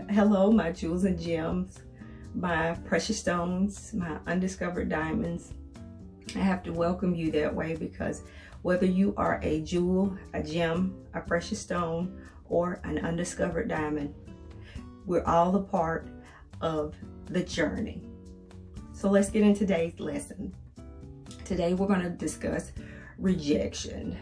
Hello, my jewels and gems, my precious stones, my undiscovered diamonds. I have to welcome you that way because whether you are a jewel, a gem, a precious stone, or an undiscovered diamond, we're all a part of the journey. So let's get into today's lesson. Today we're going to discuss rejection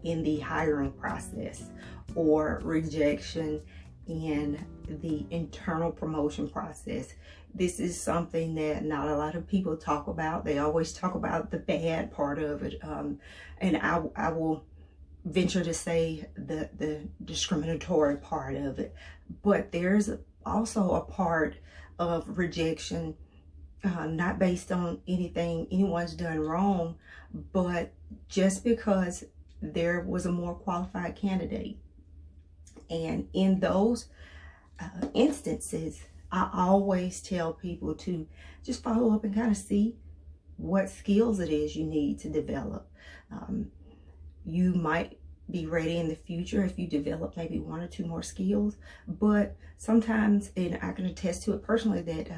in the hiring process, or rejection in the internal promotion process. This is something that not a lot of people talk about. They always talk about the bad part of it, and I will venture to say the discriminatory part of it. But there's also a part of rejection not based on anything anyone's done wrong, but just because there was a more qualified candidate. And in those instances, I always tell people to just follow up and kind of see what skills it is you need to develop. You might be ready in the future if you develop maybe one or two more skills, but sometimes, and I can attest to it personally, that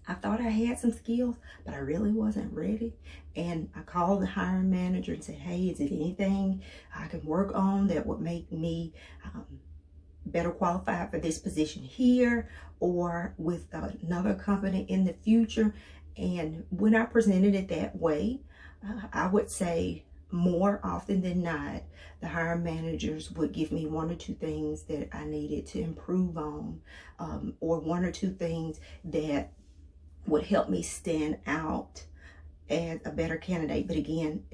I thought I had some skills, but I really wasn't ready. And I called the hiring manager and said, hey, is it anything I can work on that would make me better qualified for this position here or with another company in the future? And when I presented it that way, I would say more often than not, the hiring managers would give me one or two things that I needed to improve on, or one or two things that would help me stand out as a better candidate. But again,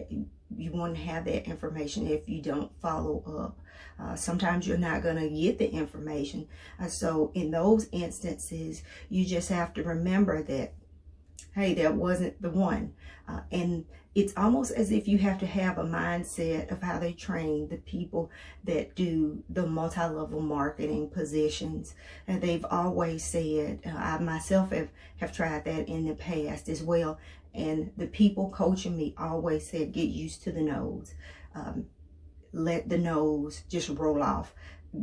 you want to have that information if you don't follow up. Sometimes you're not going to get the information. So in those instances, you just have to remember that, hey, that wasn't the one. And it's almost as if you have to have a mindset of how they train the people that do the multi-level marketing positions. And they've always said, I myself have tried that in the past as well. And the people coaching me always said, get used to the no's. Let the no's just roll off.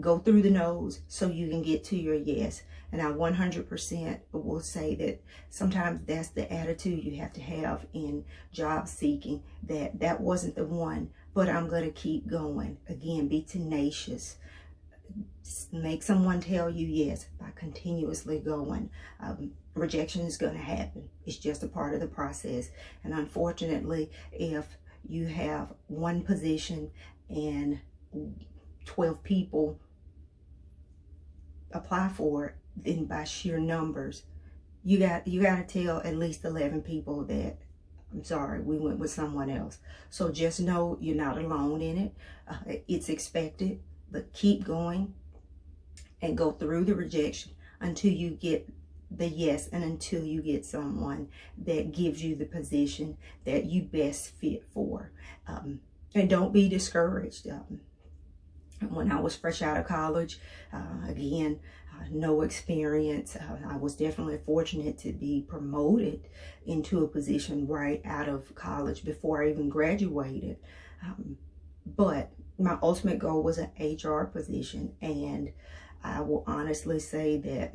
Go through the no's so you can get to your yes. And I 100% will say that sometimes that's the attitude you have to have in job seeking, that wasn't the one, but I'm going to keep going. Again, be tenacious. Make someone tell you yes by continuously going. Rejection is going to happen. It's just a part of the process. And unfortunately, if you have one position and 12 people apply for it, then by sheer numbers, you got to tell at least 11 people that, I'm sorry, we went with someone else. So just know you're not alone in it. It's expected, but keep going and go through the rejection until you get the yes, and until you get someone that gives you the position that you best fit for. And don't be discouraged. When I was fresh out of college, again, no experience. I was definitely fortunate to be promoted into a position right out of college before I even graduated. But my ultimate goal was an HR position, and I will honestly say that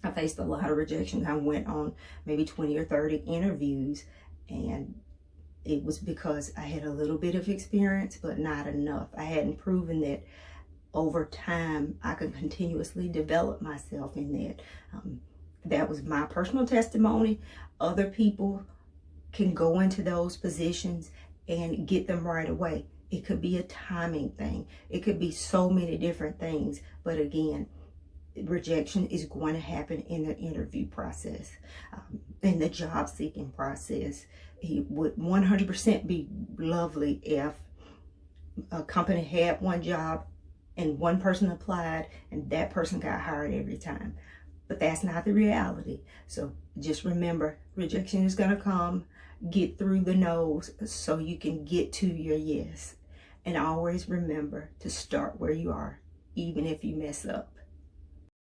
I faced a lot of rejection. I went on maybe 20 or 30 interviews, and it was because I had a little bit of experience, but not enough. I hadn't proven that over time I could continuously develop myself in that. That was my personal testimony. Other people can go into those positions and get them right away. It could be a timing thing. It could be so many different things. But again, rejection is going to happen in the interview process, in the job seeking process. It would 100% be lovely if a company had one job and one person applied and that person got hired every time. But that's not the reality. So just remember, rejection is going to come. Get through the no's so you can get to your yes. And always remember to start where you are, even if you mess up.